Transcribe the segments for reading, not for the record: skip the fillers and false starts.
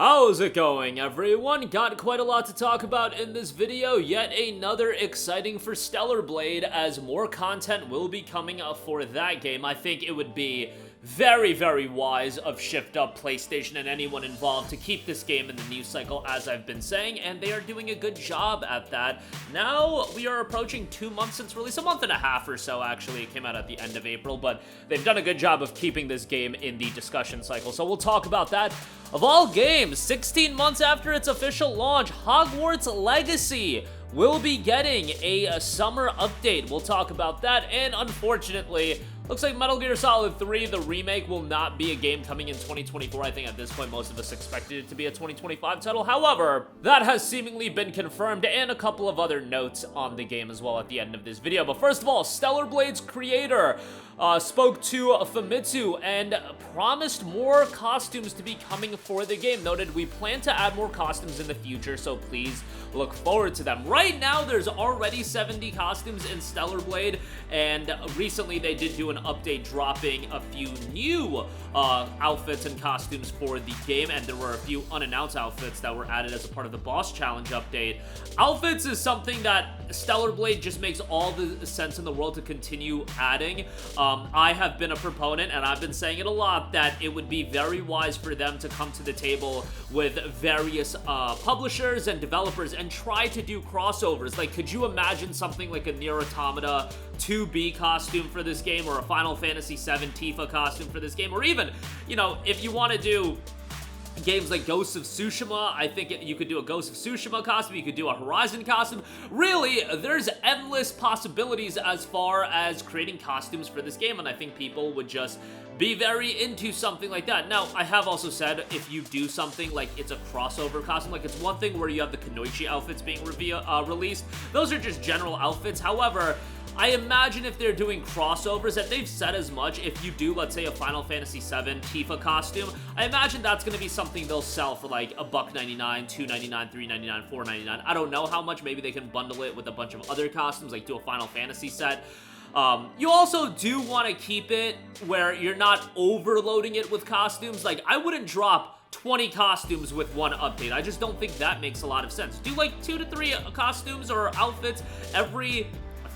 How's it going, everyone? Got quite a lot to talk about in this video, yet another exciting for Stellar Blade, as more content will be coming up for that game. I think it would be very wise of Shift Up, PlayStation, and anyone involved to keep this game in the news cycle, as I've been saying, and they are doing a good job at that. Now, we are approaching 2 months since release, a month and a half or so, actually. It came out at the end of April, but they've done a good job of keeping this game in the discussion cycle, so we'll talk about that. Of all games, 16 months after its official launch, Hogwarts Legacy will be getting a summer update. We'll talk about that, and unfortunately, looks like Metal Gear Solid 3, the remake, will not be a game coming in 2024. I think at this point, most of us expected it to be a 2025 title. However, that has seemingly been confirmed, and a couple of other notes on the game as well at the end of this video. But first of all, Stellar Blade's creator spoke to Famitsu and promised more costumes to be coming for the game. Noted, we plan to add more costumes in the future, so please look forward to them. Right now, there's already 70 costumes in Stellar Blade, and recently they did do an update dropping a few new outfits and costumes for the game, and there were a few unannounced outfits that were added as a part of the boss challenge update. Outfits is something that Stellar Blade just makes all the sense in the world to continue adding. I have been a proponent, and I've been saying it a lot, that it would be very wise for them to come to the table with various publishers and developers and try to do crossovers. Like, could you imagine something like a Nier Automata 2B costume for this game, or a Final Fantasy VII Tifa costume for this game, or even, you know, if you want to do games like Ghost of Tsushima, I think you could do a Ghost of Tsushima costume, you could do a Horizon costume. Really, there's endless possibilities as far as creating costumes for this game, and I think people would just be very into something like that. Now, I have also said, if you do something like it's a crossover costume, like it's one thing where you have the Kunoichi outfits being released, those are just general outfits. However, I imagine if they're doing crossovers, and they've said as much, if you do, let's say, a Final Fantasy VII Tifa costume, I imagine that's going to be something they'll sell for like $1.99, $2.99, $3.99, $4.99. I don't know how much. Maybe they can bundle it with a bunch of other costumes, like do a Final Fantasy set. You also do want to keep it where you're not overloading it with costumes. Like, I wouldn't drop 20 costumes with one update. I just don't think that makes a lot of sense. Do like 2 to 3 costumes or outfits every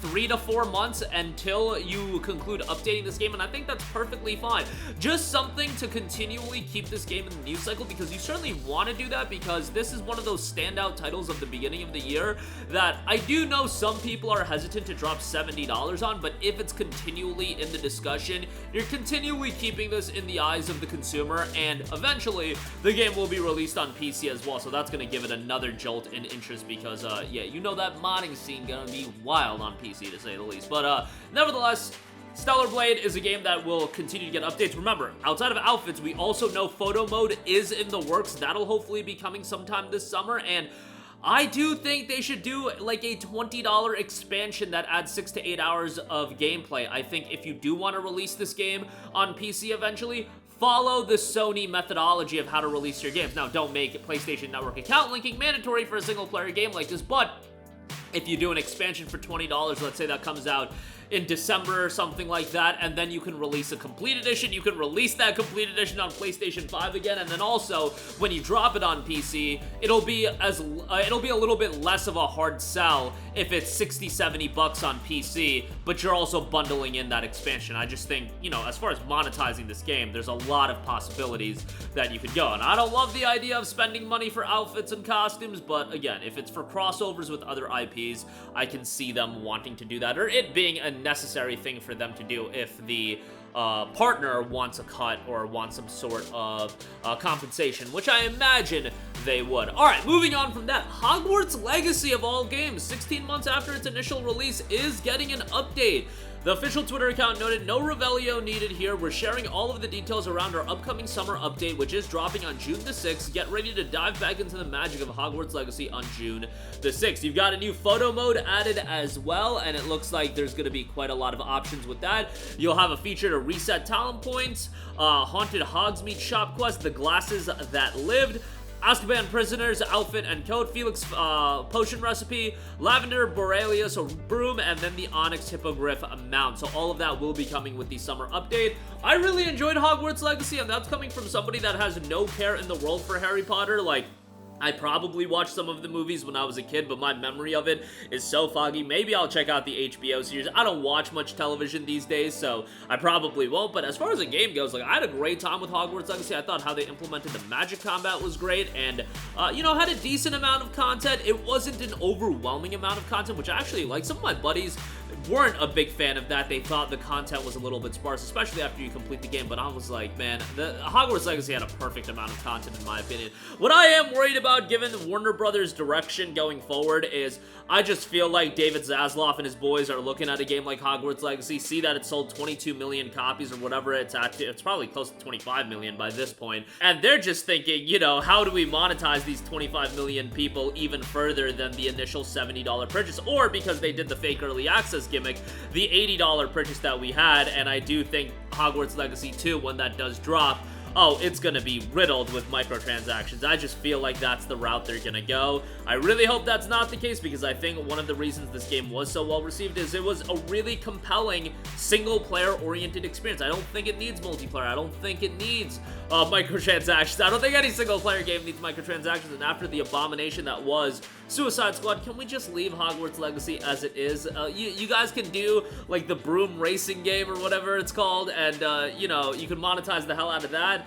3 to 4 months until you conclude updating this game, and I think that's perfectly fine. Just something to continually keep this game in the news cycle, because you certainly want to do that, because this is one of those standout titles of the beginning of the year that I do know some people are hesitant to drop $70 on, but if it's continually in the discussion, you're continually keeping this in the eyes of the consumer, and eventually the game will be released on PC as well, so that's going to give it another jolt in interest, because yeah, you know that modding scene gonna be wild on PC, to say the least. But nevertheless, Stellar Blade is a game that will continue to get updates. Remember, outside of outfits, we also know photo mode is in the works. That'll hopefully be coming sometime this summer, and I do think they should do like a $20 expansion that adds 6 to 8 hours of gameplay. I think if you do want to release this game on PC eventually, follow the Sony methodology of how to release your games. Now, don't make PlayStation Network account linking mandatory for a single-player game like this, but if you do an expansion for $20, let's say that comes out in December or something like that, and then you can release a complete edition. You can release that complete edition on PlayStation 5 again, and then also when you drop it on PC, it'll be a little bit less of a hard sell if it's 60, 70 bucks on PC, but you're also bundling in that expansion. I just think, you know, as far as monetizing this game, there's a lot of possibilities that you could go, and I don't love the idea of spending money for outfits and costumes, but again, if it's for crossovers with other IPs, I can see them wanting to do that, or it being a necessary thing for them to do if the partner wants a cut or wants some sort of compensation, which I imagine they would. Alright, moving on from that, Hogwarts Legacy, of all games, 16 months after its initial release, is getting an update. The official Twitter account noted, "No Revelio needed here. We're sharing all of the details around our upcoming summer update, which is dropping on June the 6th. Get ready to dive back into the magic of Hogwarts Legacy on June the 6th. You've got a new photo mode added as well, and it looks like there's going to be quite a lot of options with that. You'll have a feature to reset talent points, Haunted Hogsmeade shop quest, the glasses that lived, Azkaban Prisoners Outfit and Coat, Felix Potion Recipe, Lavender Borealis Broom, and then the Onyx Hippogriff Mount. So all of that will be coming with the summer update. I really enjoyed Hogwarts Legacy, and that's coming from somebody that has no care in the world for Harry Potter. Like, I probably watched some of the movies when I was a kid, but my memory of it is so foggy. Maybe I'll check out the HBO series. I don't watch much television these days, so I probably won't. But as far as the game goes, like, I had a great time with Hogwarts Legacy. I thought how they implemented the magic combat was great, and, you know, had a decent amount of content. It wasn't an overwhelming amount of content, which I actually like. Some of my buddies weren't a big fan of that. They thought the content was a little bit sparse, especially after you complete the game, but I was like, man, the Hogwarts Legacy had a perfect amount of content in my opinion. What I am worried about, given Warner Brothers' direction going forward, is I just feel like David Zaslav and his boys are looking at a game like Hogwarts Legacy, see that it sold 22 million copies or whatever it's at, it's probably close to 25 million by this point, and they're just thinking, you know, how do we monetize these 25 million people even further than the initial $70 purchase, or because they did the fake early access gimmick, the $80 purchase that we had. And I do think Hogwarts Legacy 2, when that does drop, oh, it's gonna be riddled with microtransactions. I just feel like that's the route they're gonna go. I really hope that's not the case, because I think one of the reasons this game was so well received is it was a really compelling single-player oriented experience. I don't think it needs multiplayer. I don't think it needs microtransactions. I don't think any single-player game needs microtransactions, and after the abomination that was Suicide Squad, can we just leave Hogwarts Legacy as it is? You guys can do, like, the broom racing game or whatever it's called, and, you know, you can monetize the hell out of that,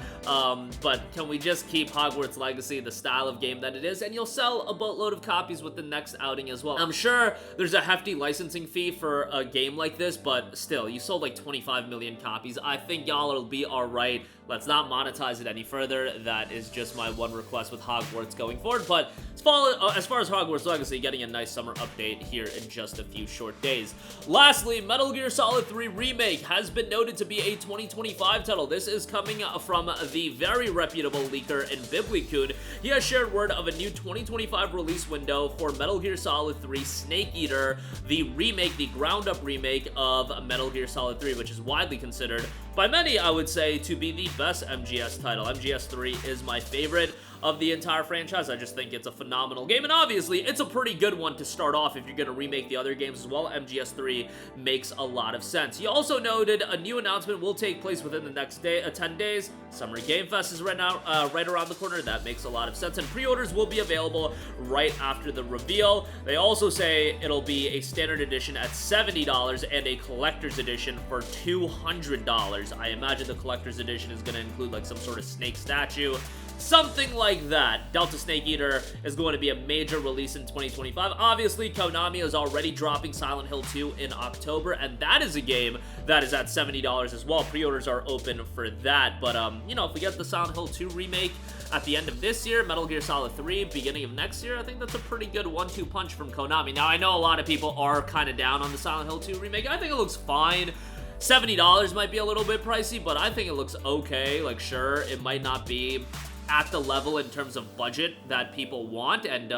but can we just keep Hogwarts Legacy the style of game that it is, and you'll sell a boatload of copies with the next outing as well. I'm sure there's a hefty licensing fee for a game like this, but still, you sold like 25 million copies. I think y'all will be alright. Let's not monetize it any further. That is just my one request with Hogwarts going forward. But as far as Hogwarts Legacy, getting a nice summer update here in just a few short days. Lastly, Metal Gear Solid 3 Remake has been noted to be a 2025 title. This is coming from the very reputable leaker in Biblikun. He has shared word of a new 2025 release window for Metal Gear Solid 3 Snake Eater, the remake, the ground-up remake of Metal Gear Solid 3, which is widely considered by many, I would say, to be the best MGS title. MGS3 is my favorite of the entire franchise. I just think it's a phenomenal game, and obviously, it's a pretty good one to start off if you're going to remake the other games as well. MGS3 makes a lot of sense. He also noted a new announcement will take place within the next 10 days. Summer Game Fest is right around the corner. That makes a lot of sense, and pre-orders will be available right after the reveal. They also say it'll be a standard edition at $70 and a collector's edition for $200. I imagine the collector's edition is going to include like some sort of snake statue, something like that. Delta Snake Eater is going to be a major release in 2025. Obviously, Konami is already dropping Silent Hill 2 in October, and that is a game that is at $70 as well. Pre-orders are open for that, but, you know, if we get the Silent Hill 2 remake at the end of this year, Metal Gear Solid 3 beginning of next year, I think that's a pretty good 1-2 punch from Konami. Now, I know a lot of people are kind of down on the Silent Hill 2 remake. I think it looks fine. $70 might be a little bit pricey, but I think it looks okay. Like, sure, it might not be at the level in terms of budget that people want, and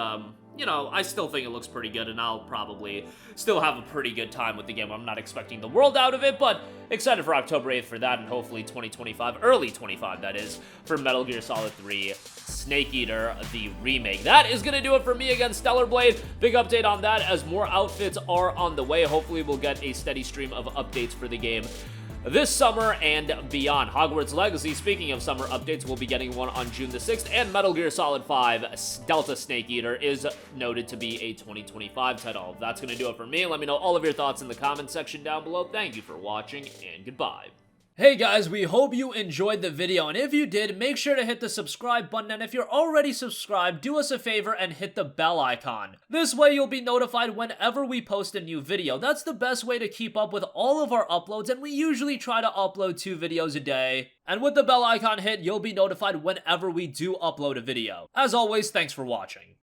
you know, I still think it looks pretty good, and I'll probably still have a pretty good time with the game. I'm not expecting the world out of it, but excited for October 8th for that, and hopefully 2025, early 25 that is, for Metal Gear Solid 3 Snake Eater, the remake. That is gonna do it for me against Stellar Blade. Big update on that as more outfits are on the way. Hopefully we'll get a steady stream of updates for the game this summer and beyond. Hogwarts Legacy, speaking of summer updates, we'll be getting one on June the 6th, and Metal Gear Solid 5 Delta Snake Eater is noted to be a 2025 title. That's going to do it for me. Let me know all of your thoughts in the comment section down below. Thank you for watching, and goodbye. Hey guys, we hope you enjoyed the video, and if you did, make sure to hit the subscribe button, and if you're already subscribed, do us a favor and hit the bell icon. This way you'll be notified whenever we post a new video. That's the best way to keep up with all of our uploads, and we usually try to upload 2 videos a day. And with the bell icon hit, you'll be notified whenever we do upload a video. As always, thanks for watching.